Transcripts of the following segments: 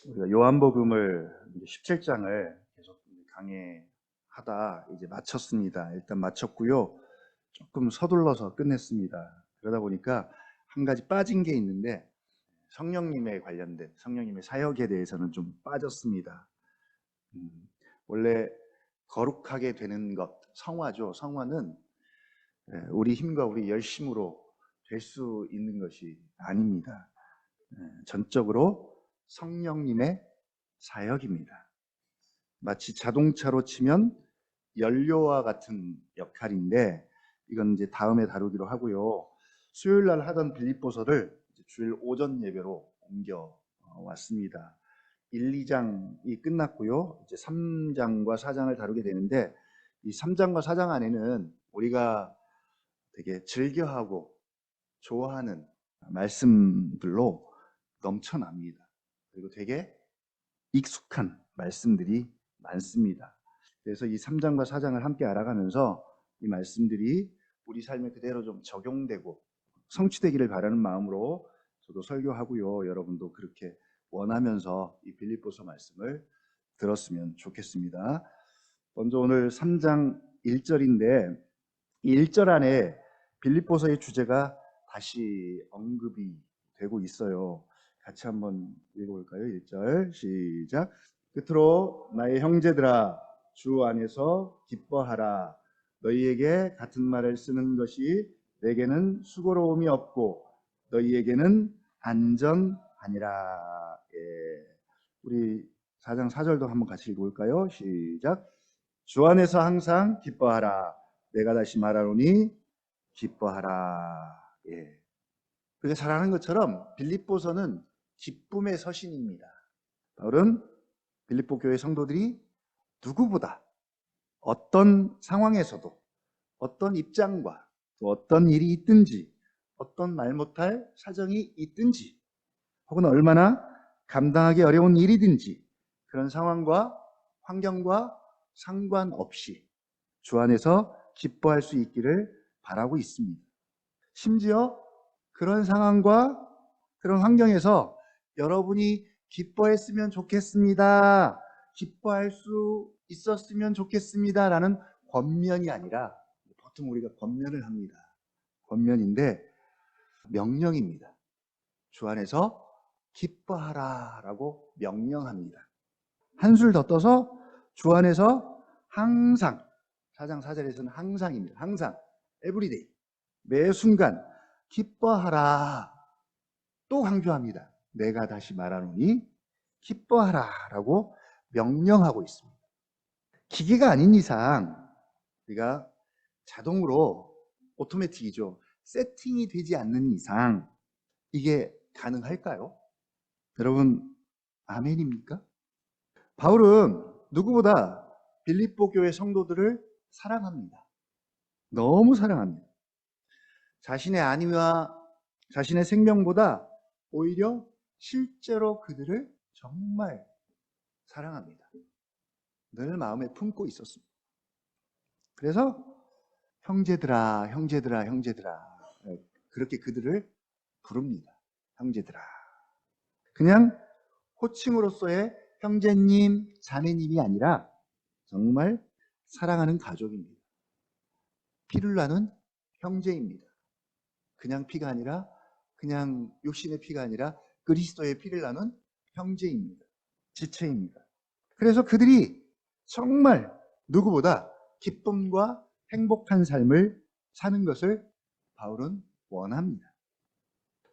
우리가 요한복음을 17장을 계속 강해하다 이제 마쳤습니다. 일단 마쳤고요. 조금 서둘러서 끝냈습니다. 그러다 보니까 한 가지 빠진 게 있는데 성령님에 관련된 성령님의 사역에 대해서는 좀 빠졌습니다. 원래 거룩하게 되는 것, 성화죠. 성화는 우리 힘과 우리 열심으로 될 수 있는 것이 아닙니다. 전적으로 성령님의 사역입니다. 마치 자동차로 치면 연료와 같은 역할인데 이건 이제 다음에 다루기로 하고요. 수요일 날 하던 빌립보서를 주일 오전 예배로 옮겨 왔습니다. 1, 2장이 끝났고요. 이제 3장과 4장을 다루게 되는데 이 3장과 4장 안에는 우리가 되게 즐겨하고 좋아하는 말씀들로 넘쳐납니다. 그리고 되게 익숙한 말씀들이 많습니다. 그래서 이 3장과 4장을 함께 알아가면서 이 말씀들이 우리 삶에 그대로 좀 적용되고 성취되기를 바라는 마음으로 저도 설교하고요. 여러분도 그렇게 원하면서 이 빌립보서 말씀을 들었으면 좋겠습니다. 먼저 오늘 3장 1절인데 이 1절 안에 빌립보서의 주제가 다시 언급이 되고 있어요. 같이 한번 읽어볼까요? 1절 시작. 끝으로 나의 형제들아 주 안에서 기뻐하라. 너희에게 같은 말을 쓰는 것이 내게는 수고로움이 없고 너희에게는 안전하니라. 예. 우리 4장 4절도 한번 같이 읽어볼까요? 시작. 주 안에서 항상 기뻐하라. 내가 다시 말하노니 기뻐하라. 예. 우리가 잘 아는 것처럼 빌립보서는 기쁨의 서신입니다. 바울은 빌립보 교회 성도들이 누구보다 어떤 상황에서도 어떤 입장과 또 어떤 일이 있든지 어떤 말 못할 사정이 있든지 혹은 얼마나 감당하기 어려운 일이든지 그런 상황과 환경과 상관없이 주 안에서 기뻐할 수 있기를 바라고 있습니다. 심지어 그런 상황과 그런 환경에서 여러분이 기뻐했으면 좋겠습니다. 기뻐할 수 있었으면 좋겠습니다. 라는 권면이 아니라 보통 우리가 권면을 합니다. 권면인데 명령입니다. 주 안에서 기뻐하라 라고 명령합니다. 한술 더 떠서 주 안에서 항상 4장 4절에서는 항상입니다. 항상 everyday 매 순간 기뻐하라 또 강조합니다. 내가 다시 말하노니 기뻐하라 라고 명령하고 있습니다. 기계가 아닌 이상 우리가 자동으로 오토매틱이죠. 세팅이 되지 않는 이상 이게 가능할까요? 여러분 아멘입니까? 바울은 누구보다 빌립보 교회 성도들을 사랑합니다. 너무 사랑합니다. 자신의 안위와 자신의 생명보다 오히려 실제로 그들을 정말 사랑합니다. 늘 마음에 품고 있었습니다. 그래서 형제들아, 형제들아, 형제들아 그렇게 그들을 부릅니다. 형제들아. 그냥 호칭으로서의 형제님, 자매님이 아니라 정말 사랑하는 가족입니다. 피를 나눈 형제입니다. 그냥 피가 아니라 그냥 육신의 피가 아니라 그리스도의 피를 나눈 형제입니다. 지체입니다. 그래서 그들이 정말 누구보다 기쁨과 행복한 삶을 사는 것을 바울은 원합니다.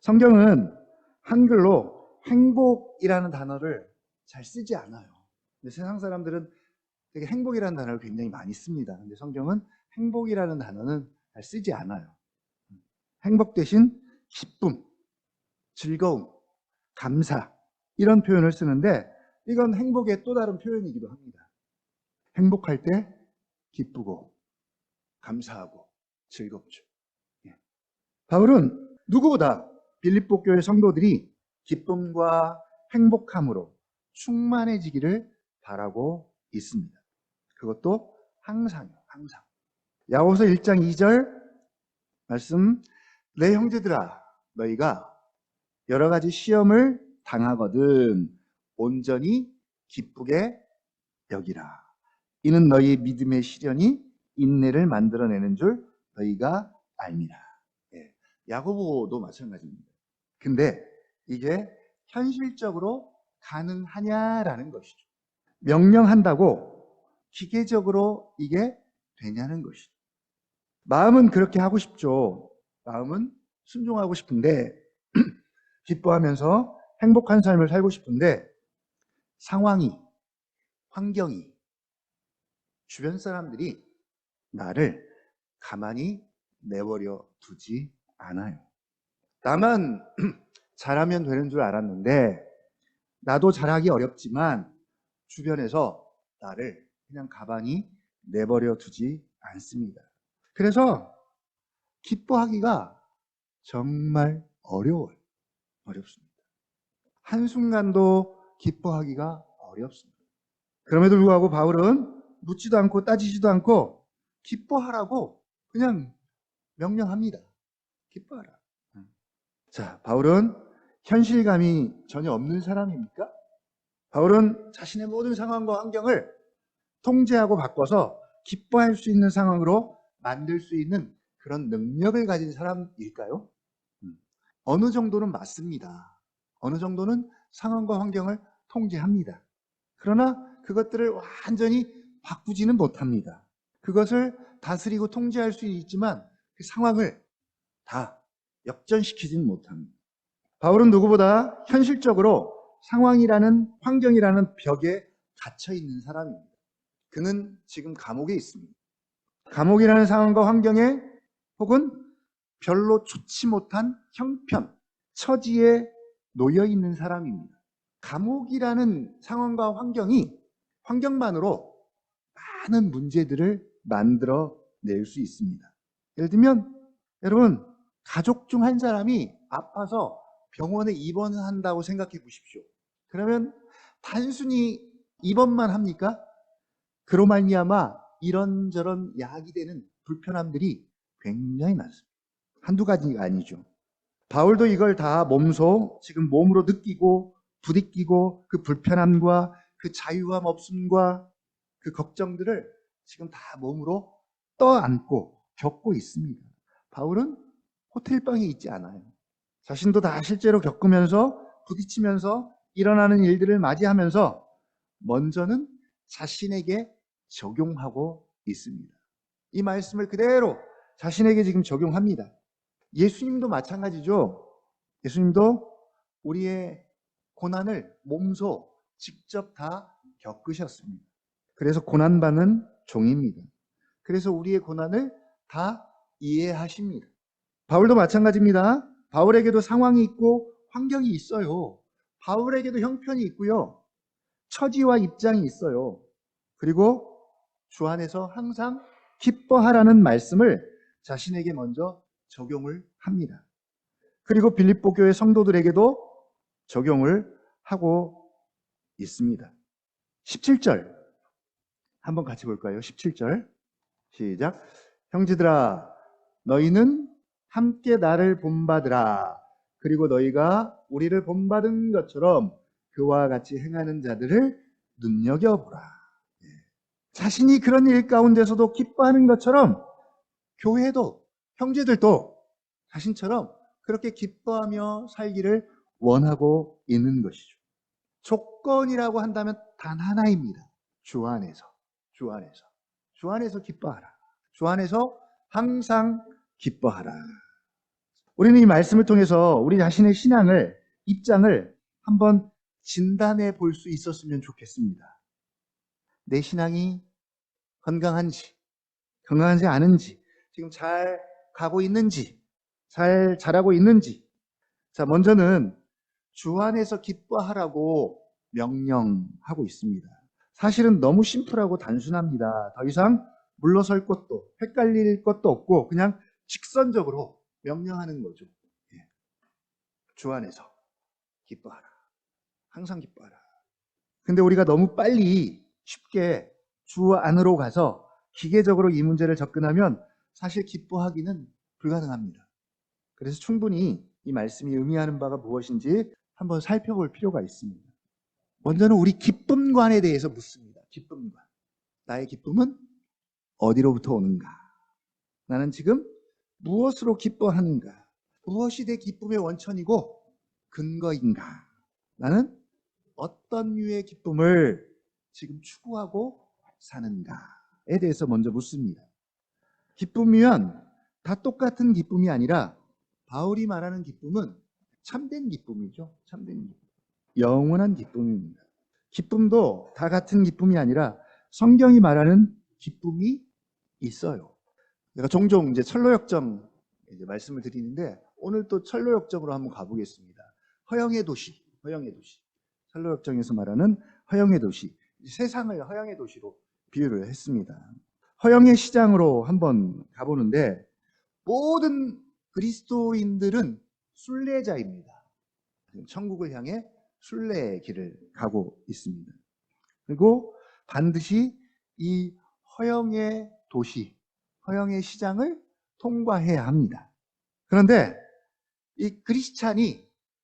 성경은 한글로 행복이라는 단어를 잘 쓰지 않아요. 근데 세상 사람들은 되게 행복이라는 단어를 굉장히 많이 씁니다. 근데 성경은 행복이라는 단어는 잘 쓰지 않아요. 행복 대신 기쁨, 즐거움, 감사 이런 표현을 쓰는데 이건 행복의 또 다른 표현이기도 합니다. 행복할 때 기쁘고 감사하고 즐겁죠. 바울은 누구보다 빌립보 교회 성도들이 기쁨과 행복함으로 충만해지기를 바라고 있습니다. 그것도 항상요. 항상. 야고보서 1장 2절 말씀 내 형제들아 너희가 여러 가지 시험을 당하거든 온전히 기쁘게 여기라. 이는 너희 믿음의 시련이 인내를 만들어내는 줄 너희가 알미라. 예, 야고보도 마찬가지입니다. 근데 이게 현실적으로 가능하냐라는 것이죠. 명령한다고 기계적으로 이게 되냐는 것이죠. 마음은 그렇게 하고 싶죠. 마음은 순종하고 싶은데 기뻐하면서 행복한 삶을 살고 싶은데 상황이, 환경이, 주변 사람들이 나를 가만히 내버려 두지 않아요. 나만 잘하면 되는 줄 알았는데 나도 잘하기 어렵지만 주변에서 나를 그냥 가만히 내버려 두지 않습니다. 그래서 기뻐하기가 정말 어려워요. 어렵습니다. 한순간도 기뻐하기가 어렵습니다. 그럼에도 불구하고 바울은 묻지도 않고 따지지도 않고 기뻐하라고 그냥 명령합니다. 기뻐하라. 자, 바울은 현실감이 전혀 없는 사람입니까? 바울은 자신의 모든 상황과 환경을 통제하고 바꿔서 기뻐할 수 있는 상황으로 만들 수 있는 그런 능력을 가진 사람일까요? 어느 정도는 맞습니다. 어느 정도는 상황과 환경을 통제합니다. 그러나 그것들을 완전히 바꾸지는 못합니다. 그것을 다스리고 통제할 수 있지만 그 상황을 다 역전시키지는 못합니다. 바울은 누구보다 현실적으로 상황이라는 환경이라는 벽에 갇혀 있는 사람입니다. 그는 지금 감옥에 있습니다. 감옥이라는 상황과 환경에 혹은 별로 좋지 못한 형편, 처지에 놓여 있는 사람입니다. 감옥이라는 상황과 환경만으로 많은 문제들을 만들어낼 수 있습니다. 예를 들면 여러분 가족 중 한 사람이 아파서 병원에 입원을 한다고 생각해 보십시오. 그러면 단순히 입원만 합니까? 그로 말미암아 이런저런 야기되는 불편함들이 굉장히 많습니다. 한두 가지가 아니죠. 바울도 이걸 다 지금 몸으로 느끼고 부딪히고 그 불편함과 그 자유함 없음과 그 걱정들을 지금 다 몸으로 떠안고 겪고 있습니다. 바울은 호텔방에 있지 않아요. 자신도 다 실제로 겪으면서 부딪히면서 일어나는 일들을 맞이하면서 먼저는 자신에게 적용하고 있습니다. 이 말씀을 그대로 자신에게 지금 적용합니다. 예수님도 마찬가지죠. 예수님도 우리의 고난을 몸소 직접 다 겪으셨습니다. 그래서 고난받는 종입니다. 그래서 우리의 고난을 다 이해하십니다. 바울도 마찬가지입니다. 바울에게도 상황이 있고 환경이 있어요. 바울에게도 형편이 있고요. 처지와 입장이 있어요. 그리고 주 안에서 항상 기뻐하라는 말씀을 자신에게 먼저 적용을 합니다. 그리고 빌립보 교회 성도들에게도 적용을 하고 있습니다. 17절 한번 같이 볼까요? 17절 시작. 형제들아 너희는 함께 나를 본받으라. 그리고 너희가 우리를 본받은 것처럼 그와 같이 행하는 자들을 눈여겨보라. 자신이 그런 일 가운데서도 기뻐하는 것처럼 교회도 형제들도 자신처럼 그렇게 기뻐하며 살기를 원하고 있는 것이죠. 조건이라고 한다면 단 하나입니다. 주 안에서 기뻐하라. 주 안에서 항상 기뻐하라. 우리는 이 말씀을 통해서 우리 자신의 입장을 한번 진단해 볼 수 있었으면 좋겠습니다. 내 신앙이 건강한지 않은지, 지금 잘 가고 있는지, 잘 자라고 있는지. 자, 먼저는 주 안에서 기뻐하라고 명령하고 있습니다. 사실은 너무 심플하고 단순합니다. 더 이상 물러설 것도 헷갈릴 것도 없고 그냥 직선적으로 명령하는 거죠. 주 안에서 기뻐하라. 항상 기뻐하라. 근데 우리가 너무 빨리 쉽게 주 안으로 가서 기계적으로 이 문제를 접근하면 사실 기뻐하기는 불가능합니다. 그래서 충분히 이 말씀이 의미하는 바가 무엇인지 한번 살펴볼 필요가 있습니다. 먼저는 우리 기쁨관에 대해서 묻습니다. 기쁨관. 나의 기쁨은 어디로부터 오는가? 나는 지금 무엇으로 기뻐하는가? 무엇이 내 기쁨의 원천이고 근거인가? 나는 어떤 류의 기쁨을 지금 추구하고 사는가에 대해서 먼저 묻습니다. 기쁨이면 다 똑같은 기쁨이 아니라 바울이 말하는 기쁨은 참된 기쁨이죠. 참된 기쁨. 영원한 기쁨입니다. 기쁨도 다 같은 기쁨이 아니라 성경이 말하는 기쁨이 있어요. 제가 종종 이제 철로역정 말씀을 드리는데 오늘 또 철로역정으로 한번 가보겠습니다. 허영의 도시, 허영의 도시. 철로역정에서 말하는 허영의 도시. 세상을 허영의 도시로 비유를 했습니다. 허영의 시장으로 한번 가보는데 모든 그리스도인들은 순례자입니다. 천국을 향해 순례의 길을 가고 있습니다. 그리고 반드시 이 허영의 도시, 허영의 시장을 통과해야 합니다. 그런데 이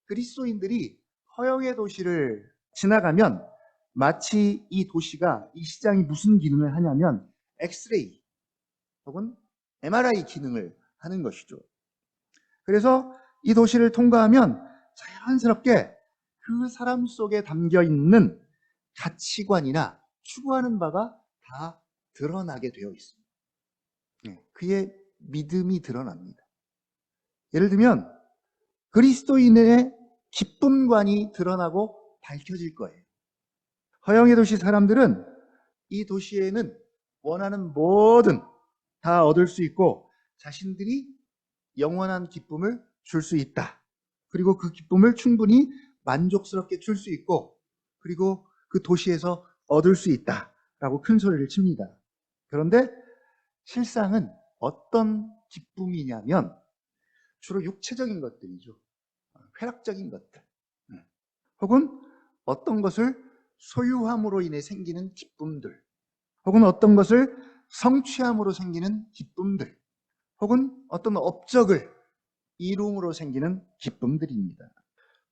그리스도인들이 허영의 도시를 지나가면 마치 이 도시가, 이 시장이 무슨 기능을 하냐면 엑스레이 혹은 MRI 기능을 하는 것이죠. 그래서 이 도시를 통과하면 자연스럽게 그 사람 속에 담겨 있는 가치관이나 추구하는 바가 다 드러나게 되어 있습니다. 그의 믿음이 드러납니다. 예를 들면 그리스도인의 기쁨관이 드러나고 밝혀질 거예요. 허영의 도시 사람들은 이 도시에는 원하는 뭐든 다 얻을 수 있고 자신들이 영원한 기쁨을 줄 수 있다. 그리고 그 기쁨을 충분히 만족스럽게 줄 수 있고 그리고 그 도시에서 얻을 수 있다라고 큰 소리를 칩니다. 그런데 실상은 어떤 기쁨이냐면 주로 육체적인 것들이죠. 쾌락적인 것들. 혹은 어떤 것을 소유함으로 인해 생기는 기쁨들. 혹은 어떤 것을 성취함으로 생기는 기쁨들. 혹은 어떤 업적을 이룸으로 생기는 기쁨들입니다.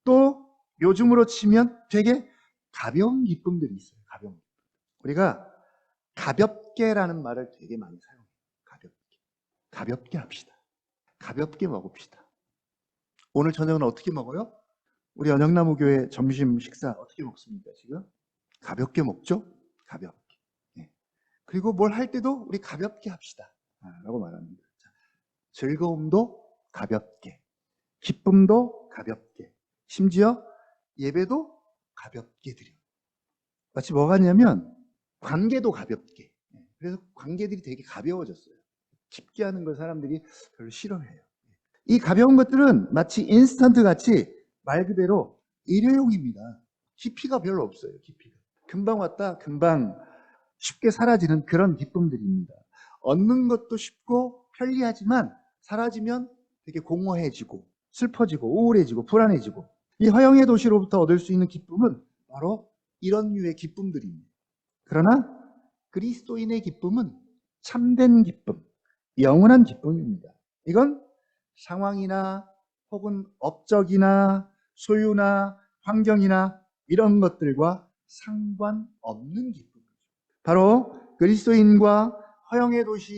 또 요즘으로 치면 되게 가벼운 기쁨들이 있어요. 가벼운 기쁨. 우리가 가볍게라는 말을 되게 많이 사용해요. 가볍게 합시다. 가볍게 먹읍시다. 오늘 저녁은 어떻게 먹어요? 우리 언영나무교회 점심 식사 어떻게 먹습니까? 지금 가볍게 먹죠? 가볍게. 그리고 뭘 할 때도 우리 가볍게 합시다 라고 말합니다. 즐거움도 가볍게, 기쁨도 가볍게, 심지어 예배도 가볍게 드려요. 마치 뭐가 있냐면 관계도 가볍게. 그래서 관계들이 되게 가벼워졌어요. 깊게 하는 걸 사람들이 별로 싫어해요. 이 가벼운 것들은 마치 인스턴트 같이 말 그대로 일회용입니다. 깊이가 별로 없어요. 깊이가. 금방 왔다 금방 쉽게 사라지는 그런 기쁨들입니다. 얻는 것도 쉽고 편리하지만 사라지면 되게 공허해지고 슬퍼지고 우울해지고 불안해지고 이 허영의 도시로부터 얻을 수 있는 기쁨은 바로 이런 류의 기쁨들입니다. 그러나 그리스도인의 기쁨은 참된 기쁨, 영원한 기쁨입니다. 이건 상황이나 혹은 업적이나 소유나 환경이나 이런 것들과 상관없는 기쁨이죠. 바로 그리스도인과 허영의 도시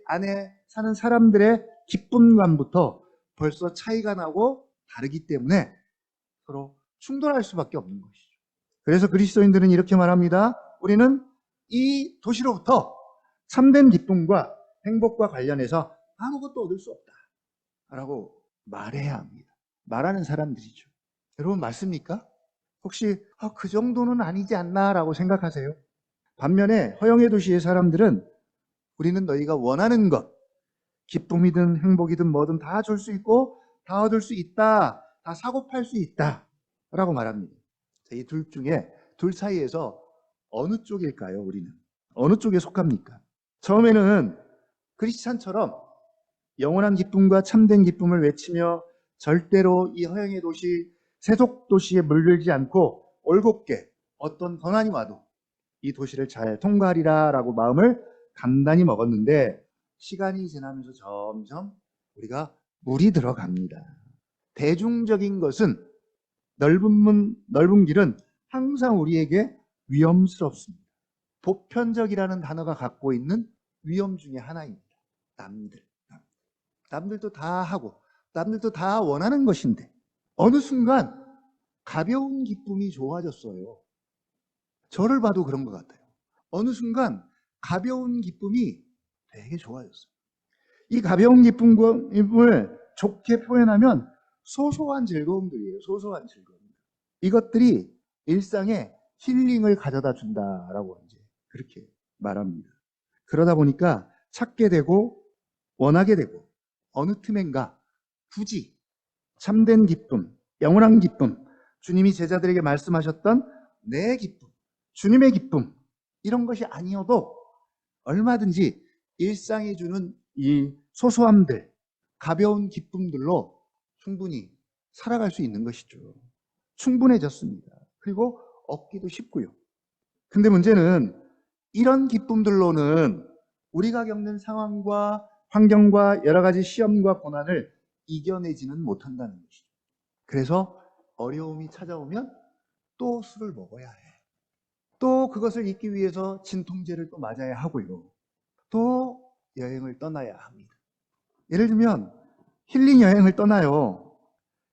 안에 사는 사람들의 기쁨감부터 벌써 차이가 나고 다르기 때문에 서로 충돌할 수밖에 없는 것이죠. 그래서 그리스도인들은 이렇게 말합니다. 우리는 이 도시로부터 참된 기쁨과 행복과 관련해서 아무것도 얻을 수 없다 라고 말해야 합니다. 말하는 사람들이죠. 여러분 맞습니까? 혹시 그 정도는 아니지 않나 라고 생각하세요? 반면에 허영의 도시의 사람들은 우리는 너희가 원하는 것, 기쁨이든 행복이든 뭐든 다 줄 수 있고 다 얻을 수 있다, 다 사고 팔 수 있다 라고 말합니다. 이 둘 사이에서 어느 쪽일까요? 우리는 어느 쪽에 속합니까? 처음에는 크리스찬처럼 영원한 기쁨과 참된 기쁨을 외치며 절대로 이 허영의 도시, 세속 도시에 물들지 않고 올곧게 어떤 고난이 와도 이 도시를 잘 통과하리라 라고 마음을 단단히 먹었는데 시간이 지나면서 점점 우리가 물이 들어갑니다. 대중적인 것은 넓은 길은 항상 우리에게 위험스럽습니다. 보편적이라는 단어가 갖고 있는 위험 중에 하나입니다. 남들도 다 하고 남들도 다 원하는 것인데 어느 순간 가벼운 기쁨이 좋아졌어요. 저를 봐도 그런 것 같아요. 어느 순간 가벼운 기쁨이 되게 좋아졌어요. 이 가벼운 기쁨을 좋게 표현하면 소소한 즐거움들이에요. 소소한 즐거움. 이것들이 일상에 힐링을 가져다 준다라고 이제 그렇게 말합니다. 그러다 보니까 찾게 되고 원하게 되고 어느 틈엔가 굳이 참된 기쁨, 영원한 기쁨, 주님이 제자들에게 말씀하셨던 내 기쁨, 주님의 기쁨 이런 것이 아니어도 얼마든지 일상이 주는 이 소소함들, 가벼운 기쁨들로 충분히 살아갈 수 있는 것이죠. 충분해졌습니다. 그리고 얻기도 쉽고요. 근데 문제는 이런 기쁨들로는 우리가 겪는 상황과 환경과 여러 가지 시험과 고난을 이겨내지는 못한다는 것이죠. 그래서 어려움이 찾아오면 또 술을 먹어야 해. 또 그것을 잊기 위해서 진통제를 또 맞아야 하고요. 또 여행을 떠나야 합니다. 예를 들면 힐링 여행을 떠나요.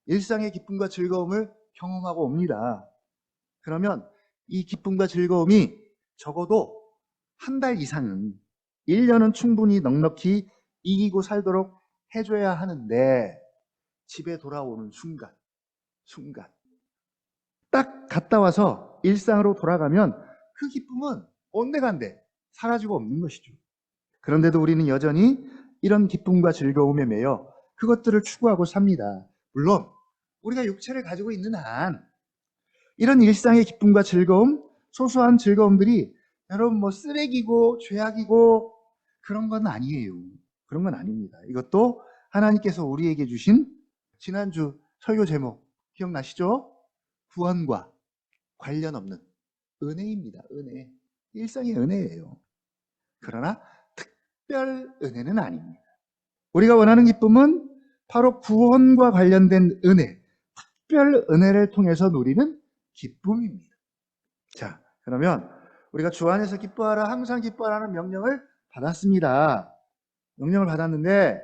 일상의 기쁨과 즐거움을 경험하고 옵니다. 그러면 이 기쁨과 즐거움이 적어도 한 달 이상은 1년은 충분히 넉넉히 이기고 살도록 해줘야 하는데 집에 돌아오는 순간 딱 갔다 와서 일상으로 돌아가면 그 기쁨은 온데간데 사라지고 없는 것이죠. 그런데도 우리는 여전히 이런 기쁨과 즐거움에 매여 그것들을 추구하고 삽니다. 물론 우리가 육체를 가지고 있는 한 이런 일상의 기쁨과 즐거움, 소소한 즐거움들이 여러분 뭐 쓰레기고 죄악이고 그런 건 아니에요. 그런 건 아닙니다. 이것도 하나님께서 우리에게 주신 지난주 설교 제목 기억나시죠? 구원과 관련 없는 은혜입니다. 은혜. 일상의 은혜예요. 그러나 특별 은혜는 아닙니다. 우리가 원하는 기쁨은 바로 구원과 관련된 은혜, 특별 은혜를 통해서 누리는 기쁨입니다. 자, 그러면 우리가 주 안에서 기뻐하라, 항상 기뻐하라는 명령을 받았습니다. 명령을 받았는데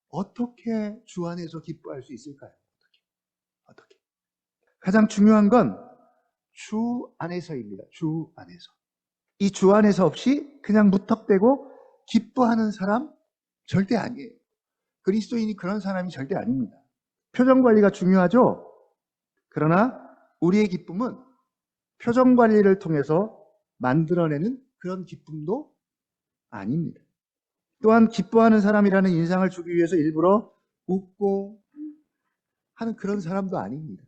어떻게 주 안에서 기뻐할 수 있을까요? 어떻게? 가장 중요한 건 주 안에서입니다. 주 안에서. 이 주 안에서 없이 그냥 무턱대고 기뻐하는 사람 절대 아니에요. 그리스도인이 그런 사람이 절대 아닙니다. 표정 관리가 중요하죠? 그러나 우리의 기쁨은 표정 관리를 통해서 만들어내는 그런 기쁨도 아닙니다. 또한 기뻐하는 사람이라는 인상을 주기 위해서 일부러 웃고 하는 그런 사람도 아닙니다.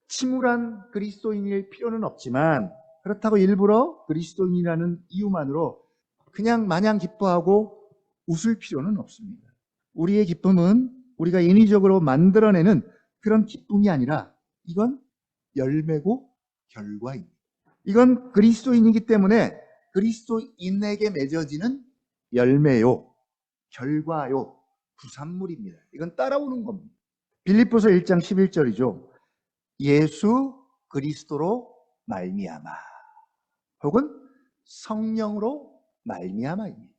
침울한 그리스도인일 필요는 없지만 그렇다고 일부러 그리스도인이라는 이유만으로 그냥 마냥 기뻐하고 웃을 필요는 없습니다. 우리의 기쁨은 우리가 인위적으로 만들어내는 그런 기쁨이 아니라 이건 열매고 결과입니다. 이건 그리스도인이기 때문에 그리스도인에게 맺어지는 열매요, 결과요, 부산물입니다. 이건 따라오는 겁니다. 빌립보서 1장 11절이죠. 예수 그리스도로 말미암아 혹은 성령으로 말미암아입니다.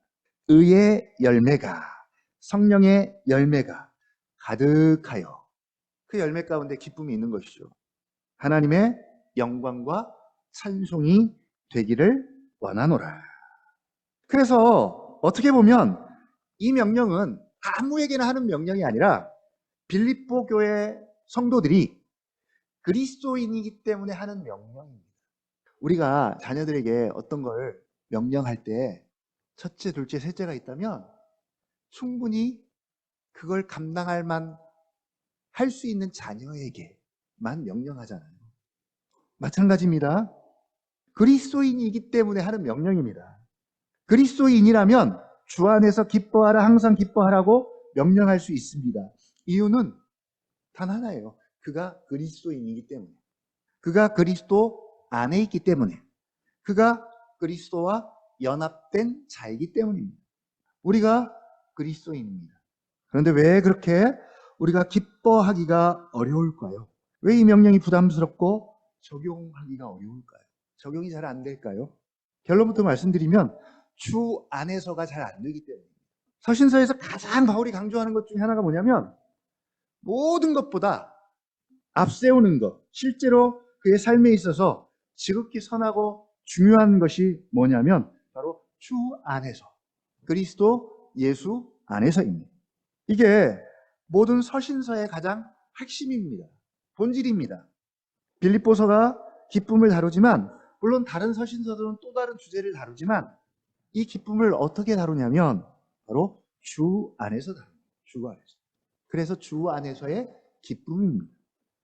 의의 열매가, 성령의 열매가 가득하여 그 열매 가운데 기쁨이 있는 것이죠. 하나님의 영광과 찬송이 되기를 원하노라. 그래서 어떻게 보면 이 명령은 아무에게나 하는 명령이 아니라 빌립보 교회 성도들이 그리스도인이기 때문에 하는 명령입니다. 우리가 자녀들에게 어떤 걸 명령할 때 첫째, 둘째, 셋째가 있다면 충분히 그걸 감당할 만 할 수 있는 자녀에게만 명령하잖아요. 마찬가지입니다. 그리스도인이기 때문에 하는 명령입니다. 그리스도인이라면 주 안에서 기뻐하라, 항상 기뻐하라고 명령할 수 있습니다. 이유는 단 하나예요. 그가 그리스도인이기 때문에. 그가 그리스도 안에 있기 때문에. 그가 그리스도와 연합된 자이기 때문입니다. 우리가 그리스도인입니다. 그런데 왜 그렇게 우리가 기뻐하기가 어려울까요? 왜 이 명령이 부담스럽고 적용하기가 어려울까요? 적용이 잘 안 될까요? 결론부터 말씀드리면 주 안에서가 잘 안 되기 때문입니다. 서신서에서 가장 바울이 강조하는 것 중에 하나가 뭐냐면 모든 것보다 앞세우는 것, 실제로 그의 삶에 있어서 지극히 선하고 중요한 것이 뭐냐면 바로 주 안에서, 그리스도 예수 안에서입니다. 이게 모든 서신서의 가장 핵심입니다. 본질입니다. 빌립보서가 기쁨을 다루지만 물론 다른 서신서들은 또 다른 주제를 다루지만 이 기쁨을 어떻게 다루냐면 바로 주 안에서 다룹니다. 주 안에서. 그래서 주 안에서의 기쁨입니다.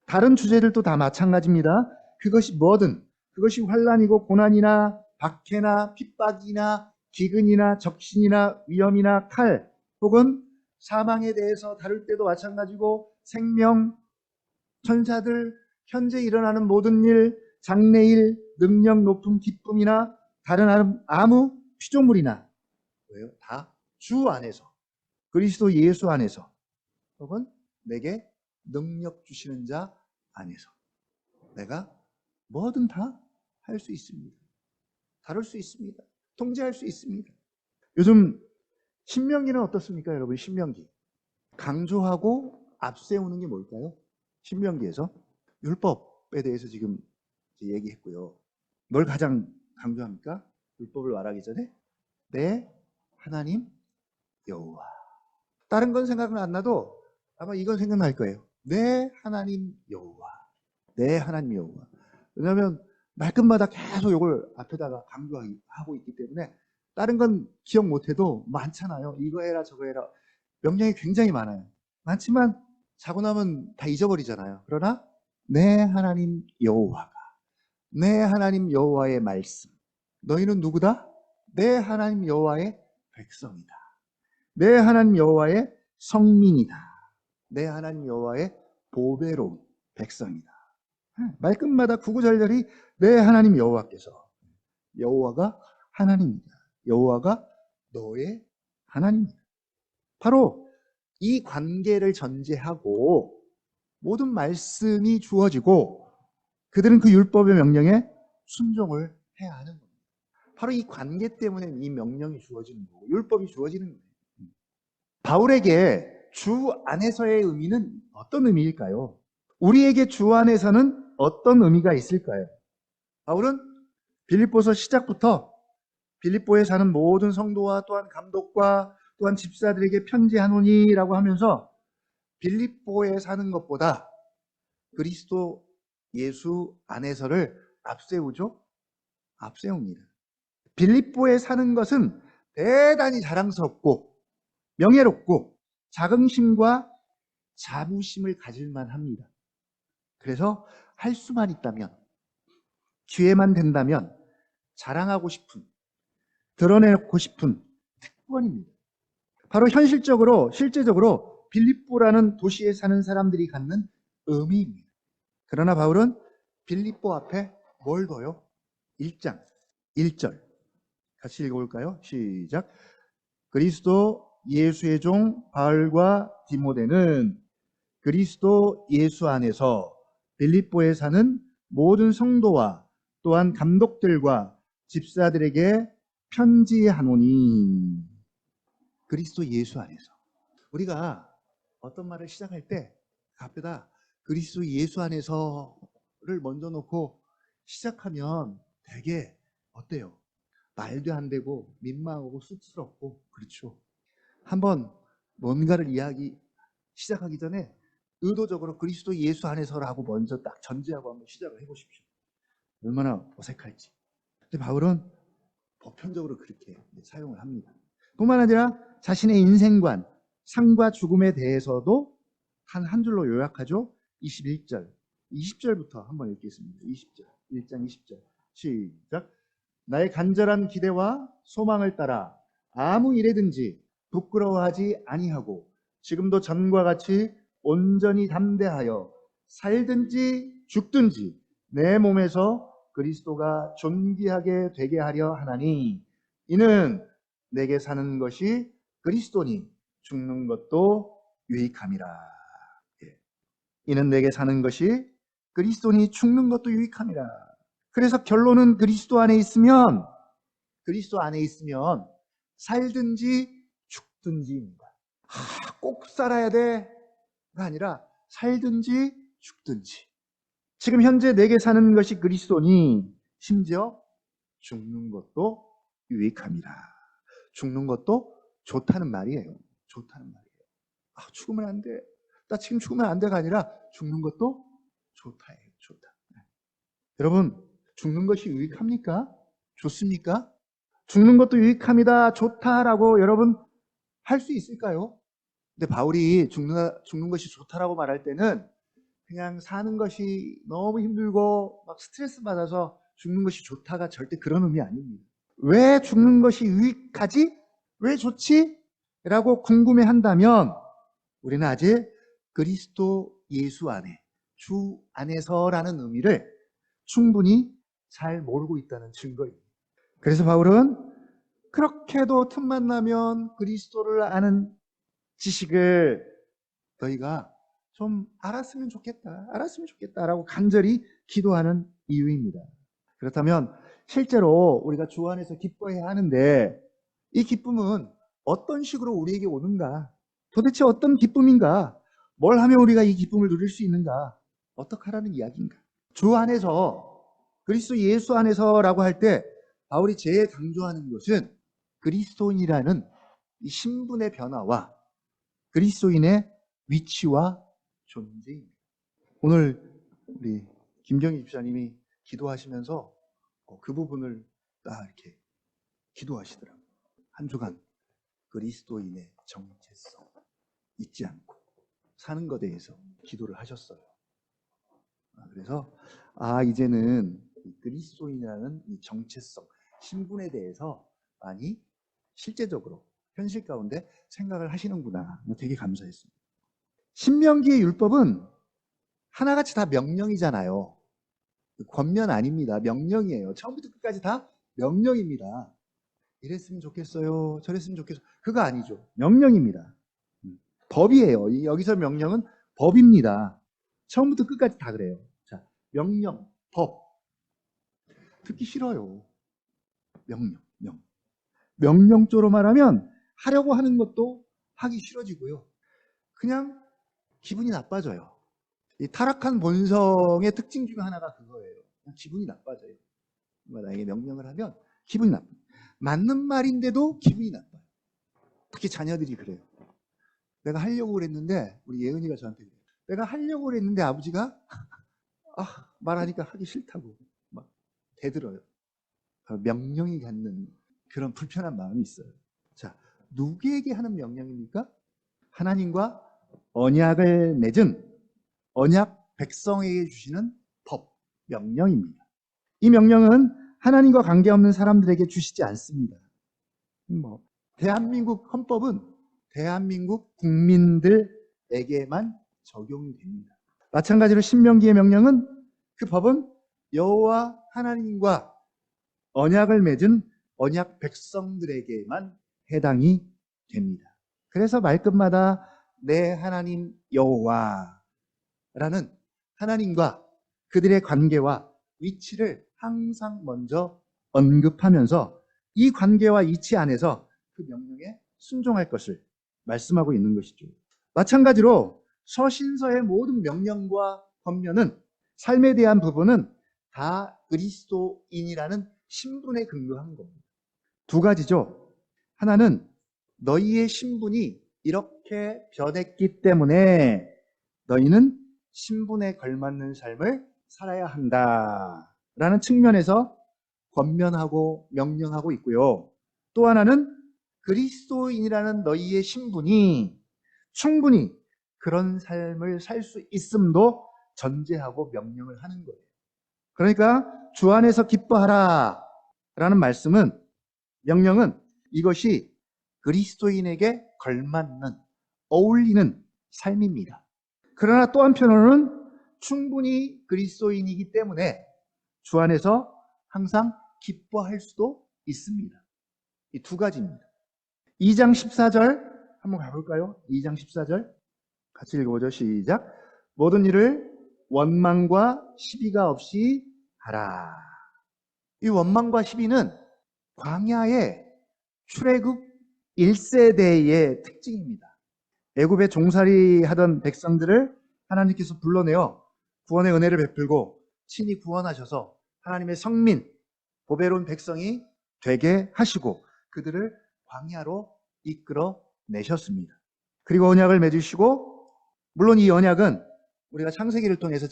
다른 주제들도 다 마찬가지입니다. 그것이 뭐든, 그것이 환난이고 고난이나 박해나 핍박이나 기근이나 적신이나 위험이나 칼 혹은 사망에 대해서 다룰 때도 마찬가지고 생명, 천사들, 현재 일어나는 모든 일, 장래일, 능력 높은 기쁨이나 다른 아무 피조물이나 왜요? 다 주 안에서, 그리스도 예수 안에서 혹은 내게 능력 주시는 자 안에서 내가 뭐든 다 할 수 있습니다. 다룰 수 있습니다. 통제할 수 있습니다. 요즘 신명기는 어떻습니까, 여러분? 신명기 강조하고 앞세우는 게 뭘까요? 신명기에서 율법에 대해서 지금 얘기했고요. 뭘 가장 강조합니까? 율법을 말하기 전에 내 하나님 여호와. 다른 건 생각은 안 나도 아마 이건 생각날 거예요. 내 하나님 여호와. 내 하나님 여호와. 왜냐하면 말끝마다 계속 이걸 앞에다가 강조하고 있기 때문에 다른 건 기억 못해도 많잖아요. 이거 해라 저거 해라. 명령이 굉장히 많아요. 많지만 자고 나면 다 잊어버리잖아요. 그러나 내 하나님 여호와가, 내 하나님 여호와의 말씀. 너희는 누구다? 내 하나님 여호와의 백성이다. 내 하나님 여호와의 성민이다. 내 하나님 여호와의 보배로운 백성이다. 말끝마다 구구절절히 내 하나님 여호와께서, 여호와가 하나님이다. 여호와가 너의 하나님이다. 바로 이 관계를 전제하고 모든 말씀이 주어지고 그들은 그 율법의 명령에 순종을 해야 하는 겁니다. 바로 이 관계 때문에 이 명령이 주어지는 거고 율법이 주어지는 거예요. 바울에게 주 안에서의 의미는 어떤 의미일까요? 우리에게 주 안에서는 어떤 의미가 있을까요? 바울은 빌립보서 시작부터 빌립보에 사는 모든 성도와 또한 감독과 또한 집사들에게 편지하노니라고 하면서 빌립보에 사는 것보다 그리스도 예수 안에서를 앞세우죠? 앞세웁니다. 빌립보에 사는 것은 대단히 자랑스럽고 명예롭고 자긍심과 자부심을 가질만 합니다. 그래서 할 수만 있다면, 기회만 된다면 자랑하고 싶은, 드러내고 싶은 특권입니다. 바로 현실적으로, 실제적으로 빌립보라는 도시에 사는 사람들이 갖는 의미입니다. 그러나 바울은 빌립보 앞에 뭘 둬요? 1장, 1절. 같이 읽어볼까요? 시작. 그리스도 예수의 종 바울과 디모데는 그리스도 예수 안에서 빌립보에 사는 모든 성도와 또한 감독들과 집사들에게 편지하노니. 그리스도 예수 안에서. 우리가 어떤 말을 시작할 때 앞에다 그리스도 예수 안에서를 먼저 놓고 시작하면 되게 어때요? 말도 안 되고 민망하고 쑥스럽고 그렇죠. 한번 뭔가를 시작하기 전에 의도적으로 그리스도 예수 안에서라고 먼저 딱 전제하고 한번 시작을 해보십시오. 얼마나 어색할지. 근데 바울은 보편적으로 그렇게 사용을 합니다. 뿐만 아니라 자신의 인생관, 삶과 죽음에 대해서도 한 줄로 요약하죠. 21절, 20절부터 한번 읽겠습니다. 20절, 1장 20절. 시작. 나의 간절한 기대와 소망을 따라 아무 일에든지 부끄러워하지 아니하고 지금도 전과 같이 온전히 담대하여 살든지 죽든지 내 몸에서 그리스도가 존귀하게 되게 하려 하나니 이는 내게 사는 것이 그리스도니 죽는 것도 유익함이라. 이는 내게 사는 것이 그리스도인이 죽는 것도 유익함이라. 그래서 결론은 그리스도 안에 있으면 살든지 죽든지입니다. 꼭 살아야 돼가 아니라 살든지 죽든지. 지금 현재 내게 사는 것이 그리스도니 심지어 죽는 것도 유익함이라. 죽는 것도 좋다는 말이에요. 좋다는 말이에요. 죽으면 안 돼. 나 지금 죽으면 안 돼가 아니라 죽는 것도 좋다예요. 좋다. 여러분, 죽는 것이 유익합니까? 좋습니까? 죽는 것도 유익합니다. 좋다라고 여러분 할 수 있을까요? 근데 바울이 죽는 것이 좋다라고 말할 때는 그냥 사는 것이 너무 힘들고 막 스트레스 받아서 죽는 것이 좋다가 절대 그런 의미 아닙니다. 왜 죽는 것이 유익하지? 왜 좋지? 라고 궁금해한다면 우리는 아직 그리스도 예수 안에, 주 안에서라는 의미를 충분히 잘 모르고 있다는 증거입니다. 그래서 바울은 그렇게도 틈만 나면 그리스도를 아는 지식을 너희가 좀 알았으면 좋겠다라고 간절히 기도하는 이유입니다. 그렇다면 실제로 우리가 주 안에서 기뻐해야 하는데 이 기쁨은 어떤 식으로 우리에게 오는가? 도대체 어떤 기쁨인가? 뭘 하면 우리가 이 기쁨을 누릴 수 있는가? 어떻게 하라는 이야기인가? 주 안에서, 그리스도 예수 안에서라고 할 때 바울이 제일 강조하는 것은 그리스도인이라는 이 신분의 변화와 그리스도인의 위치와 존재입니다. 오늘 우리 김경희 집사님이 기도하시면서 그 부분을 딱 이렇게 기도하시더라고요. 한 주간 그리스도인의 정체성 잊지 않고 사는 것에 대해서 기도를 하셨어요. 그래서 이제는 그리스도인이라는 이 정체성, 신분에 대해서 많이 실제적으로 현실 가운데 생각을 하시는구나. 되게 감사했습니다. 신명기의 율법은 하나같이 다 명령이잖아요. 권면 아닙니다. 명령이에요. 처음부터 끝까지 다 명령입니다. 이랬으면 좋겠어요. 저랬으면 좋겠어요. 그거 아니죠. 명령입니다. 법이에요. 여기서 명령은 법입니다. 처음부터 끝까지 다 그래요. 자, 명령, 법. 듣기 싫어요. 명령조로 말하면 하려고 하는 것도 하기 싫어지고요. 그냥 기분이 나빠져요. 이 타락한 본성의 특징 중에 하나가 그거예요. 그냥 기분이 나빠져요. 나에게 명령을 하면 기분이 나빠요. 맞는 말인데도 기분이 나빠요. 특히 자녀들이 그래요. 내가 하려고 그랬는데 우리 예은이가 저한테 그래요. 내가 하려고 그랬는데 아버지가 말하니까 하기 싫다고 막 대들어요. 명령이 갖는 그런 불편한 마음이 있어요. 자, 누구에게 하는 명령입니까? 하나님과 언약을 맺은 언약 백성에게 주시는 법, 명령입니다. 이 명령은 하나님과 관계없는 사람들에게 주시지 않습니다. 대한민국 헌법은 대한민국 국민들에게만 적용이 됩니다. 마찬가지로 신명기의 명령은 그 법은 여호와 하나님과 언약을 맺은 언약 백성들에게만 해당이 됩니다. 그래서 말끝마다 내 하나님 여호와라는 하나님과 그들의 관계와 위치를 항상 먼저 언급하면서 이 관계와 위치 안에서 그 명령에 순종할 것을 말씀하고 있는 것이죠. 마찬가지로 서신서의 모든 명령과 권면은 삶에 대한 부분은 다 그리스도인이라는 신분에 근거한 겁니다. 두 가지죠. 하나는 너희의 신분이 이렇게 변했기 때문에 너희는 신분에 걸맞는 삶을 살아야 한다라는 측면에서 권면하고 명령하고 있고요. 또 하나는 그리스도인이라는 너희의 신분이 충분히 그런 삶을 살 수 있음도 전제하고 명령을 하는 거예요. 그러니까 주 안에서 기뻐하라 라는 말씀은, 명령은 이것이 그리스도인에게 걸맞는, 어울리는 삶입니다. 그러나 또 한편으로는 충분히 그리스도인이기 때문에 주 안에서 항상 기뻐할 수도 있습니다. 이 두 가지입니다. 2장 14절 한번 가볼까요? 2장 14절 같이 읽어보죠. 시작. 모든 일을 원망과 시비가 없이 하라. 이 원망과 시비는 광야의 출애굽 1세대의 특징입니다. 애굽에 종살이 하던 백성들을 하나님께서 불러내어 구원의 은혜를 베풀고 친히 구원하셔서 하나님의 성민, 보배로운 백성이 되게 하시고 그들을 광야로 이끌어 내셨습니다. 그리고 언약을 맺으시고, 물론 이 언약은 우리가 창세기를 통해서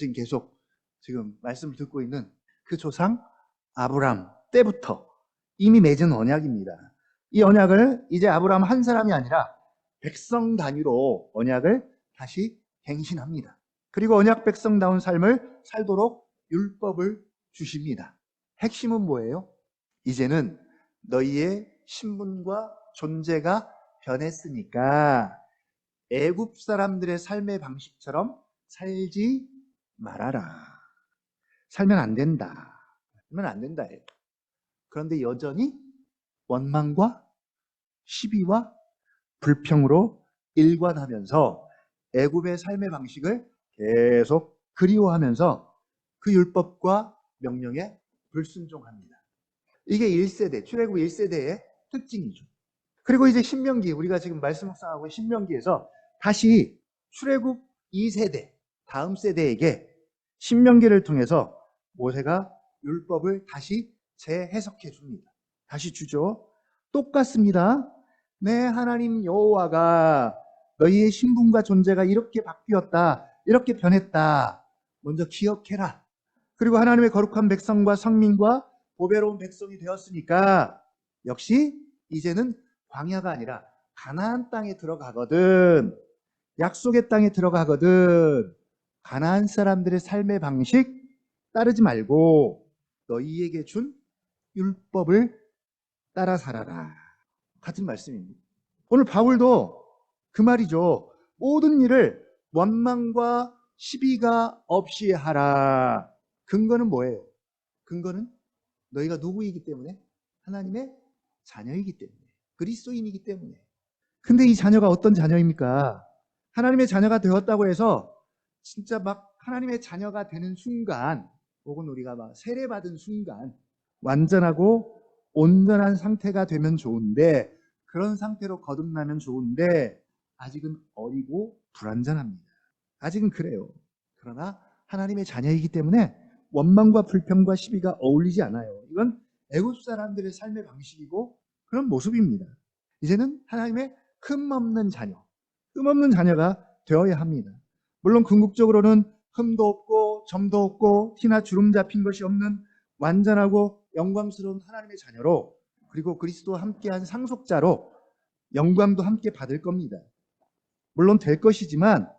지금 말씀을 듣고 있는 그 조상 아브람 때부터 이미 맺은 언약입니다. 이 언약을 이제 아브람 한 사람이 아니라 백성 단위로 언약을 다시 갱신합니다. 그리고 언약 백성다운 삶을 살도록 율법을 주십니다. 핵심은 뭐예요? 이제는 너희의 신분과 존재가 변했으니까 애굽 사람들의 삶의 방식처럼 살지 말아라. 살면 안 된다. 살면 안 된다. 그런데 여전히 원망과 시비와 불평으로 일관하면서 애굽의 삶의 방식을 계속 그리워하면서 그 율법과 명령에 불순종합니다. 이게 1세대, 출애굽 1세대의 특징이죠. 그리고 이제 신명기, 우리가 지금 말씀 묵상하고 신명기에서 다시 출애굽 2세대, 다음 세대에게 신명기를 통해서 모세가 율법을 다시 재해석해 줍니다. 다시 주죠. 똑같습니다. 내 하나님 여호와가 너희의 신분과 존재가 이렇게 바뀌었다, 이렇게 변했다. 먼저 기억해라. 그리고 하나님의 거룩한 백성과 성민과 보배로운 백성이 되었으니까 역시 이제는 광야가 아니라 가나안 땅에 들어가거든. 약속의 땅에 들어가거든. 가나안 사람들의 삶의 방식 따르지 말고 너희에게 준 율법을 따라 살아라. 같은 말씀입니다. 오늘 바울도 그 말이죠. 모든 일을 원망과 시비가 없이 하라. 근거는 뭐예요? 근거는 너희가 누구이기 때문에? 하나님의 자녀이기 때문에. 그리스도인이기 때문에. 근데 이 자녀가 어떤 자녀입니까? 하나님의 자녀가 되었다고 해서 진짜 막 하나님의 자녀가 되는 순간, 혹은 우리가 막 세례받은 순간 완전하고 온전한 상태가 되면 좋은데, 그런 상태로 거듭나면 좋은데 아직은 어리고 불완전합니다. 아직은 그래요. 그러나 하나님의 자녀이기 때문에 원망과 불평과 시비가 어울리지 않아요. 이건 애굽 사람들의 삶의 방식이고 그런 모습입니다. 이제는 하나님의 흠없는 자녀, 흠없는 자녀가 되어야 합니다. 물론 궁극적으로는 흠도 없고 점도 없고 티나 주름 잡힌 것이 없는 완전하고 영광스러운 하나님의 자녀로, 그리고 그리스도와 함께한 상속자로 영광도 함께 받을 겁니다. 물론 될 것이지만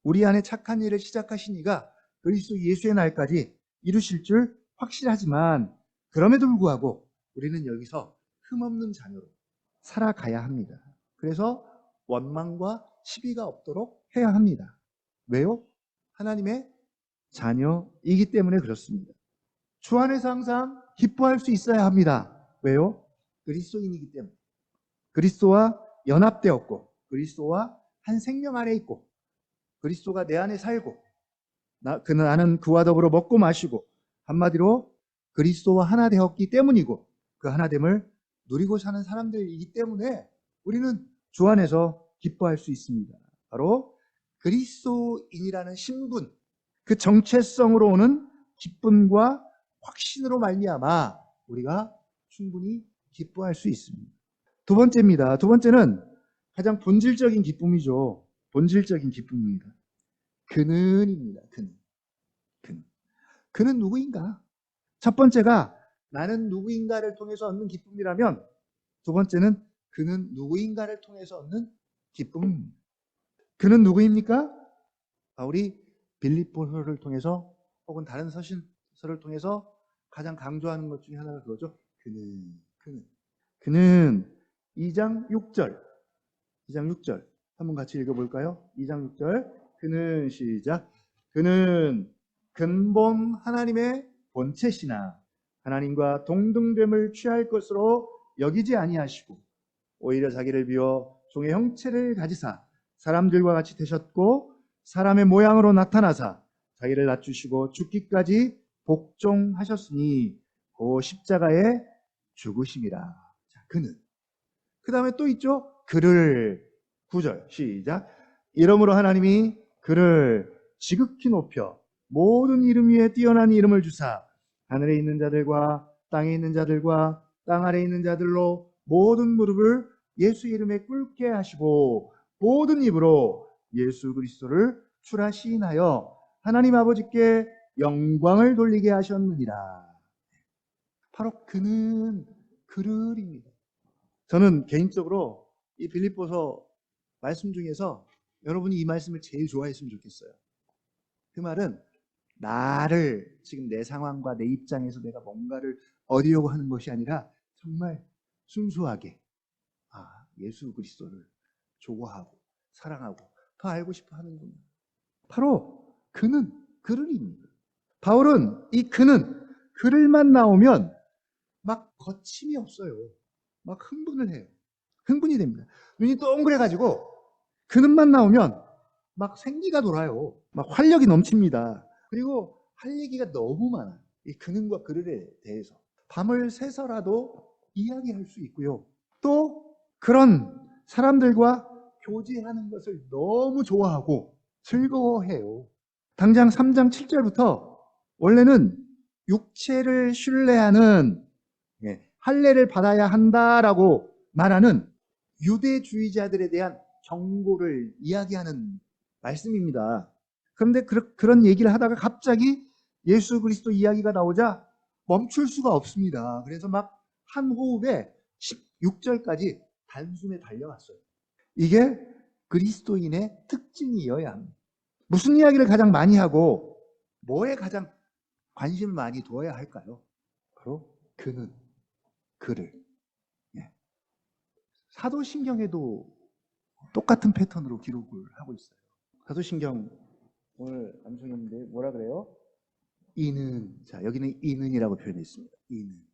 우리 안에 착한 일을 시작하신 이가 그리스도 예수의 날까지 이루실 줄 확실하지만, 그럼에도 불구하고 우리는 여기서 흠없는 자녀로 살아가야 합니다. 그래서 원망과 시비가 없도록 해야 합니다. 왜요? 하나님의 자녀이기 때문에 그렇습니다. 주 안에서 항상 기뻐할 수 있어야 합니다. 왜요? 그리스도인이기 때문에. 그리스도와 연합되었고 그리스도와 한 생명 안에 있고 그리스도가 내 안에 살고 나는 그와 더불어 먹고 마시고, 한마디로 그리스도와 하나 되었기 때문이고 그 하나됨을 누리고 사는 사람들이기 때문에 우리는 주 안에서 기뻐할 수 있습니다. 바로 그리스도인이라는 신분, 그 정체성으로 오는 기쁨과 확신으로 말미암아 우리가 충분히 기뻐할 수 있습니다. 두 번째입니다. 두 번째는 가장 본질적인 기쁨이죠. 본질적인 기쁨입니다. 그는입니다. 그는 누구인가? 첫 번째가 나는 누구인가를 통해서 얻는 기쁨이라면, 두 번째는 그는 누구인가를 통해서 얻는 기쁨입니다. 그는 누구입니까? 바울이 빌립보서를 통해서 혹은 다른 서신서를 통해서 가장 강조하는 것 중에 하나가 그거죠. 그는 2장 6절 한번 같이 읽어볼까요? 2장 6절 그는 시작. 그는 근본 하나님의 본체시나 하나님과 동등됨을 취할 것으로 여기지 아니하시고 오히려 자기를 비워 종의 형체를 가지사 사람들과 같이 되셨고 사람의 모양으로 나타나사 자기를 낮추시고 죽기까지 복종하셨으니 그 십자가에 죽으심이라. 자, 그는. 그 다음에 또 있죠. 그를 9절 시작. 이러므로 하나님이 그를 지극히 높여 모든 이름 위에 뛰어난 이름을 주사 하늘에 있는 자들과 땅에 있는 자들과 땅 아래에 있는 자들로 모든 무릎을 예수 이름에 꿇게 하시고 모든 입으로 예수 그리스도를 출하시인하여 하나님 아버지께 영광을 돌리게 하셨느니라. 바로 그는 그를입니다. 저는 개인적으로 이 빌립보서 말씀 중에서 여러분이 이 말씀을 제일 좋아했으면 좋겠어요. 그 말은 나를 지금 내 상황과 내 입장에서 내가 뭔가를 얻으려고 하는 것이 아니라 정말 순수하게 예수 그리스도를 좋아하고 사랑하고 더 알고 싶어 하는구나. 바로 그는 그를입니다. 바울은 이 그는 그를만 나오면 막 거침이 없어요. 막 흥분을 해요. 흥분이 됩니다. 눈이 동그래가지고 그는만 나오면 막 생기가 돌아요. 막 활력이 넘칩니다. 그리고 할 얘기가 너무 많아요. 이 그는과 그를에 대해서 밤을 새서라도 이야기할 수 있고요. 또 그런 사람들과 교제하는 것을 너무 좋아하고 즐거워해요. 당장 3장 7절부터 원래는 육체를 신뢰하는 할례를 받아야 한다라고 말하는 유대주의자들에 대한 경고를 이야기하는 말씀입니다. 그런데 그런 얘기를 하다가 갑자기 예수 그리스도 이야기가 나오자 멈출 수가 없습니다. 그래서 막 한 호흡에 16절까지 단숨에 달려갔어요. 이게 그리스도인의 특징이어야 합니다. 무슨 이야기를 가장 많이 하고 뭐에 가장 관심을 많이 두어야 할까요? 바로 그는, 그를. 사도신경에도 똑같은 패턴으로 기록을 하고 있어요. 사도신경 오늘 암송했는데 뭐라 그래요? 이는, 자 여기는 이는이라고 표현했습니다. 이는.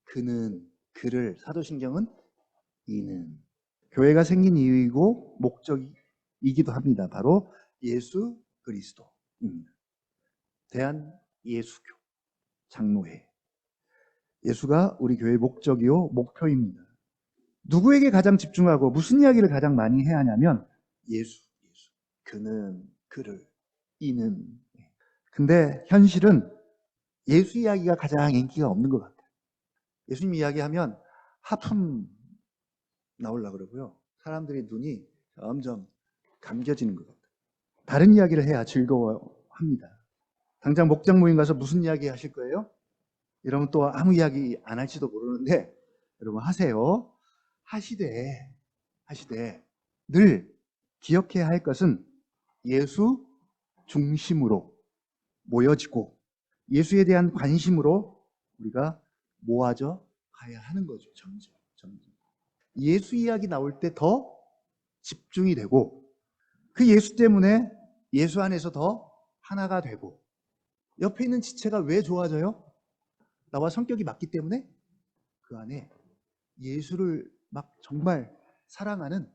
그는, 그를, 사도신경은 이는. 교회가 생긴 이유이고 목적이기도 합니다. 바로 예수 그리스도입니다. 대한예수교 장로회. 예수가 우리 교회의 목적이요 목표입니다. 누구에게 가장 집중하고 무슨 이야기를 가장 많이 해야 하냐면 예수. 그는, 그를, 이는. 근데 현실은 예수 이야기가 가장 인기가 없는 것 같아요. 예수님 이야기하면 하품 나오려고 그러고요. 사람들의 눈이 점점 감겨지는 것 같아요. 다른 이야기를 해야 즐거워합니다. 당장 목장 모임 가서 무슨 이야기 하실 거예요? 이러면 또 아무 이야기 안 할지도 모르는데 여러분 하세요. 하시되 늘 기억해야 할 것은 예수 중심으로 모여지고 예수에 대한 관심으로 우리가 모아져 가야 하는 거죠. 점점. 예수 이야기 나올 때 더 집중이 되고 그 예수 때문에 예수 안에서 더 하나가 되고 옆에 있는 지체가 왜 좋아져요? 나와 성격이 맞기 때문에 그 안에 예수를 막 정말 사랑하는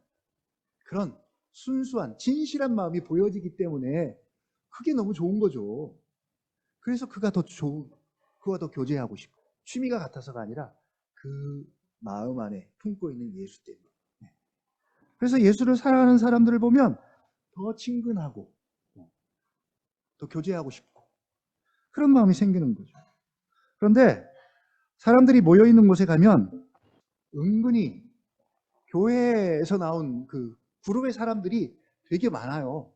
그런 순수한 진실한 마음이 보여지기 때문에 그게 너무 좋은 거죠. 그래서 그가 그와 더 교제하고 싶고 취미가 같아서가 아니라 그 마음 안에 품고 있는 예수 때문에. 그래서 예수를 사랑하는 사람들을 보면 더 친근하고 더 교제하고 싶고 그런 마음이 생기는 거죠. 그런데 사람들이 모여있는 곳에 가면 은근히 교회에서 나온 그 그룹의 사람들이 되게 많아요.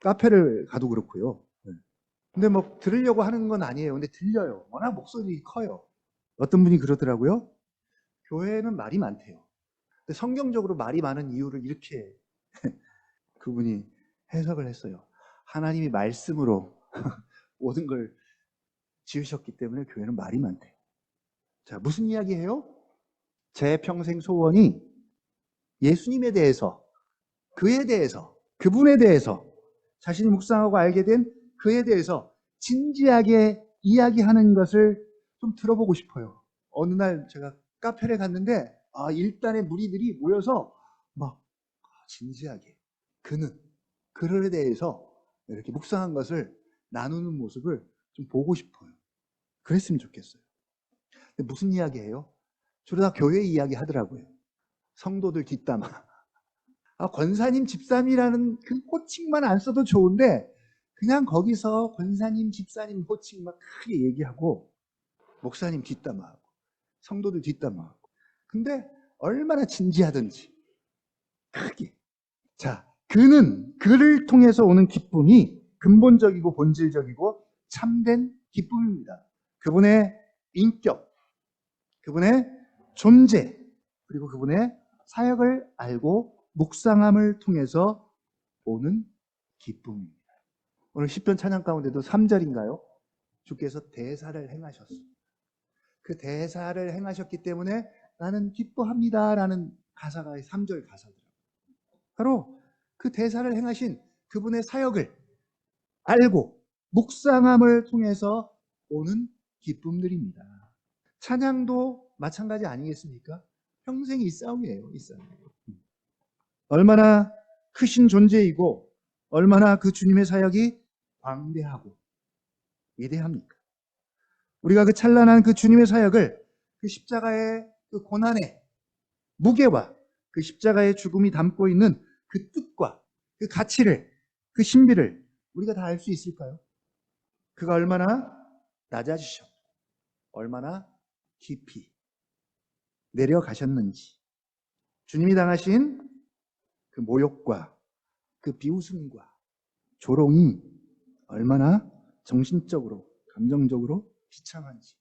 카페를 가도 그렇고요. 근데 뭐 들으려고 하는 건 아니에요. 근데 들려요. 워낙 목소리 커요. 어떤 분이 그러더라고요. 교회는 말이 많대요. 근데 성경적으로 말이 많은 이유를 이렇게 그분이 해석을 했어요. 하나님이 말씀으로 모든 걸 지으셨기 때문에 교회는 말이 많대요. 자, 무슨 이야기예요? 제 평생 소원이 예수님에 대해서, 그에 대해서, 그분에 대해서 자신이 묵상하고 알게 된 그에 대해서 진지하게 이야기하는 것을 좀 들어보고 싶어요. 어느 날 제가 카페를 갔는데 일단의 무리들이 모여서 막 진지하게 그는, 그를 대해서 이렇게 묵상한 것을 나누는 모습을 좀 보고 싶어요. 그랬으면 좋겠어요. 근데 무슨 이야기예요? 주로 다 교회 이야기 하더라고요. 성도들 뒷담화. 권사님, 집사님이라는 그 호칭만 안 써도 좋은데 그냥 거기서 권사님, 집사님 호칭만 크게 얘기하고 목사님 뒷담화하고 성도들 뒷담화하고. 근데 얼마나 진지하든지 크게. 자, 그를 통해서 오는 기쁨이 근본적이고 본질적이고 참된 기쁨입니다. 그분의 인격, 그분의 존재, 그리고 그분의 사역을 알고 묵상함을 통해서 오는 기쁨입니다. 오늘 시편 찬양 가운데도 3절인가요? 주께서 대사를 행하셨습니다. 그 대사를 행하셨기 때문에 나는 기뻐합니다 라는 가사가 3절 가사더라고요. 바로 그 대사를 행하신 그분의 사역을 알고 묵상함을 통해서 오는 기쁨들입니다. 찬양도 마찬가지 아니겠습니까? 평생 이 싸움이에요. 이 싸움. 얼마나 크신 존재이고 얼마나 그 주님의 사역이 광대하고 위대합니까? 우리가 그 찬란한 그 주님의 사역을 그 십자가의 그 고난의 무게와 그 십자가의 죽음이 담고 있는 그 뜻과 그 가치를, 그 신비를 우리가 다 알 수 있을까요? 그가 얼마나 낮아지셨고 얼마나 깊이 내려가셨는지, 주님이 당하신 그 모욕과 그 비웃음과 조롱이 얼마나 정신적으로, 감정적으로 비참한지,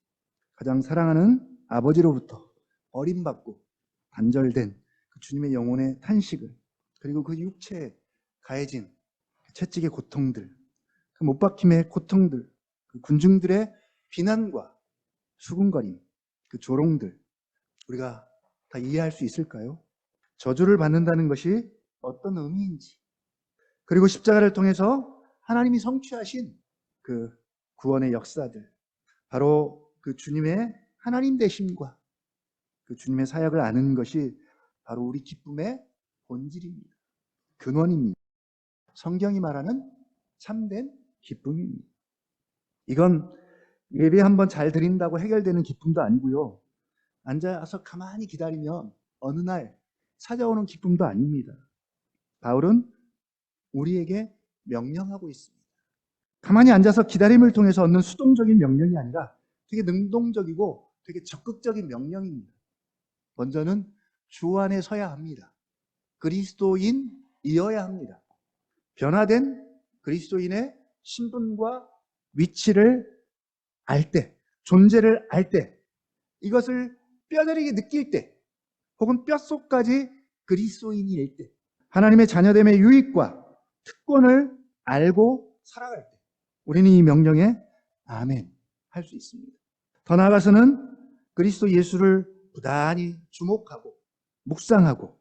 가장 사랑하는 아버지로부터 버림받고 단절된 그 주님의 영혼의 탄식을, 그리고 그 육체에 가해진 채찍의 고통들, 그 못박힘의 고통들, 그 군중들의 비난과 수군거림, 그 조롱들, 우리가 다 이해할 수 있을까요? 저주를 받는다는 것이 어떤 의미인지, 그리고 십자가를 통해서 하나님이 성취하신 그 구원의 역사들, 바로 그 주님의 하나님 되심과 그 주님의 사역을 아는 것이 바로 우리 기쁨의 본질입니다. 근원입니다. 성경이 말하는 참된 기쁨입니다. 이건 예배 한번 잘 드린다고 해결되는 기쁨도 아니고요. 앉아서 가만히 기다리면 어느 날 찾아오는 기쁨도 아닙니다. 바울은 우리에게 명령하고 있습니다. 가만히 앉아서 기다림을 통해서 얻는 수동적인 명령이 아니라 되게 능동적이고 되게 적극적인 명령입니다. 먼저는 주 안에 서야 합니다. 그리스도인이어야 합니다. 변화된 그리스도인의 신분과 위치를 알 때, 존재를 알 때, 이것을 뼈저리게 느낄 때, 혹은 뼛속까지 그리스도인일 때, 하나님의 자녀됨의 유익과 특권을 알고 살아갈 때, 우리는 이 명령에 아멘 할 수 있습니다. 더 나아가서는 그리스도 예수를 부단히 주목하고 묵상하고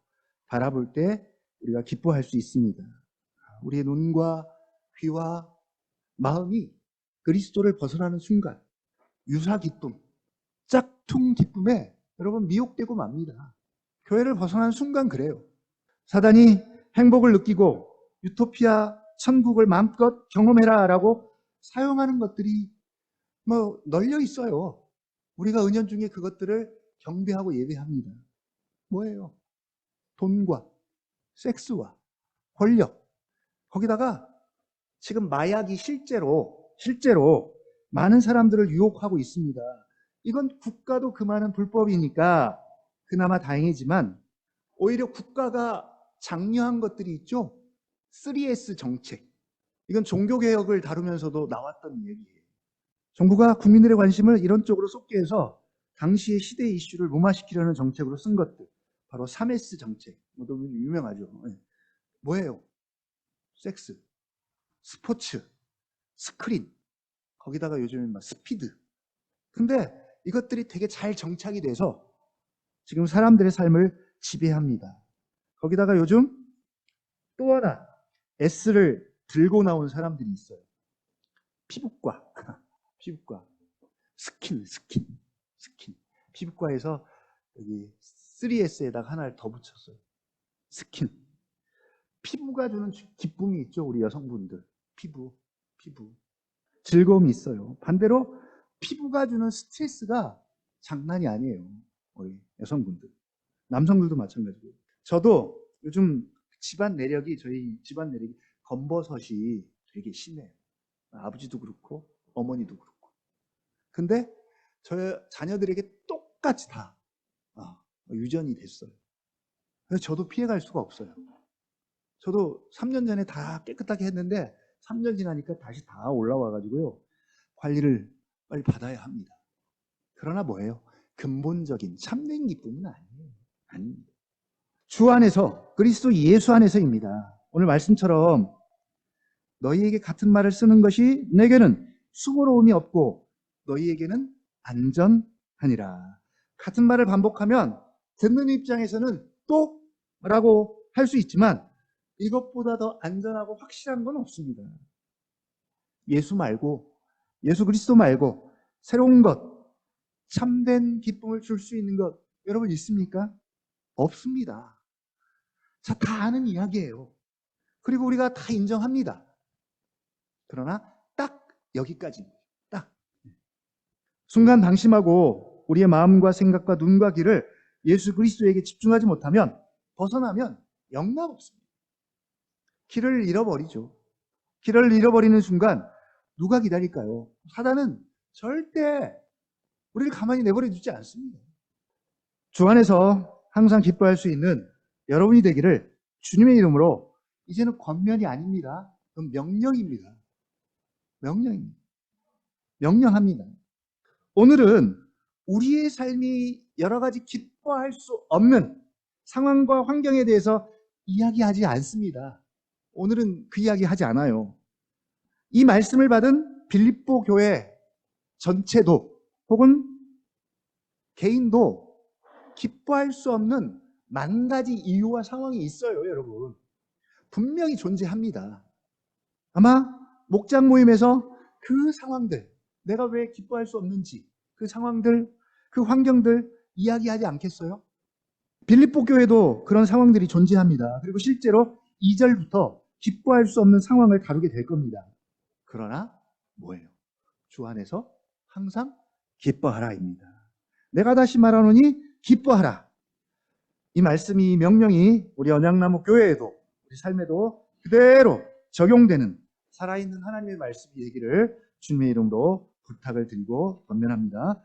바라볼 때 우리가 기뻐할 수 있습니다. 우리의 눈과 귀와 마음이 그리스도를 벗어나는 순간 유사 기쁨, 짝퉁 기쁨에 여러분 미혹되고 맙니다. 교회를 벗어나는 순간 그래요. 사단이 행복을 느끼고 유토피아 천국을 마음껏 경험해라 라고 사용하는 것들이 널려 있어요. 우리가 은연중에 그것들을 경배하고 예배합니다. 뭐예요? 돈과 섹스와 권력, 거기다가 지금 마약이 실제로 많은 사람들을 유혹하고 있습니다. 이건 국가도 그 많은 불법이니까 그나마 다행이지만 오히려 국가가 장려한 것들이 있죠. 3S 정책. 이건 종교개혁을 다루면서도 나왔던 얘기예요. 정부가 국민들의 관심을 이런 쪽으로 쏟게 해서 당시의 시대 이슈를 무마시키려는 정책으로 쓴 것들. 바로 3S 정책. 너무 유명하죠. 뭐예요? 섹스, 스포츠, 스크린, 거기다가 요즘엔 막 스피드. 근데 이것들이 되게 잘 정착이 돼서 지금 사람들의 삶을 지배합니다. 거기다가 요즘 또 하나 S를 들고 나온 사람들이 있어요. 피부과, 피부과, 스킨. 피부과에서 여기 3S에다가 하나를 더 붙였어요. 스킨. 피부가 주는 기쁨이 있죠, 우리 여성분들. 피부. 즐거움이 있어요. 반대로 피부가 주는 스트레스가 장난이 아니에요. 우리 여성분들. 남성들도 마찬가지고요. 저도 요즘 저희 집안 내력이 검버섯이 되게 심해요. 아버지도 그렇고 어머니도 그렇고. 근데 저희 자녀들에게 똑같이 다 유전이 됐어요. 그래서 저도 피해갈 수가 없어요. 저도 3년 전에 다 깨끗하게 했는데 3년 지나니까 다시 다 올라와가지고요. 관리를 빨리 받아야 합니다. 그러나 뭐예요? 근본적인 참된 기쁨은 아니에요. 아닙니다. 주 안에서, 그리스도 예수 안에서입니다. 오늘 말씀처럼 너희에게 같은 말을 쓰는 것이 내게는 수고로움이 없고 너희에게는 안전하니라. 같은 말을 반복하면 듣는 입장에서는 또 라고 할 수 있지만 이것보다 더 안전하고 확실한 건 없습니다. 예수 말고, 예수 그리스도 말고 새로운 것, 참된 기쁨을 줄 수 있는 것 여러분 있습니까? 없습니다. 자, 다 아는 이야기예요. 그리고 우리가 다 인정합니다. 그러나 딱 여기까지입니다. 딱. 순간 방심하고 우리의 마음과 생각과 눈과 귀를 예수 그리스도에게 집중하지 못하면, 벗어나면 영락 없습니다. 길을 잃어버리죠. 길을 잃어버리는 순간 누가 기다릴까요? 사단은 절대 우리를 가만히 내버려 두지 않습니다. 주 안에서 항상 기뻐할 수 있는 여러분이 되기를 주님의 이름으로, 이제는 권면이 아닙니다. 그건 명령입니다. 명령입니다. 명령합니다. 오늘은 우리의 삶이 여러 가지 기뻐할 수 없는 상황과 환경에 대해서 이야기하지 않습니다. 오늘은 그 이야기 하지 않아요. 이 말씀을 받은 빌립보 교회 전체도 혹은 개인도 기뻐할 수 없는 만 가지 이유와 상황이 있어요, 여러분. 분명히 존재합니다. 아마 목장 모임에서 그 상황들, 내가 왜 기뻐할 수 없는지, 그 상황들, 그 환경들 이야기하지 않겠어요? 빌립보 교회도 그런 상황들이 존재합니다. 그리고 실제로 2절부터 기뻐할 수 없는 상황을 다루게 될 겁니다. 그러나 뭐예요? 주 안에서 항상 기뻐하라입니다. 내가 다시 말하노니 기뻐하라. 이 말씀이, 명령이 우리 언약나무 교회에도, 우리 삶에도 그대로 적용되는 살아있는 하나님의 말씀이 되기를 주님의 이름으로 부탁을 드리고 권면합니다.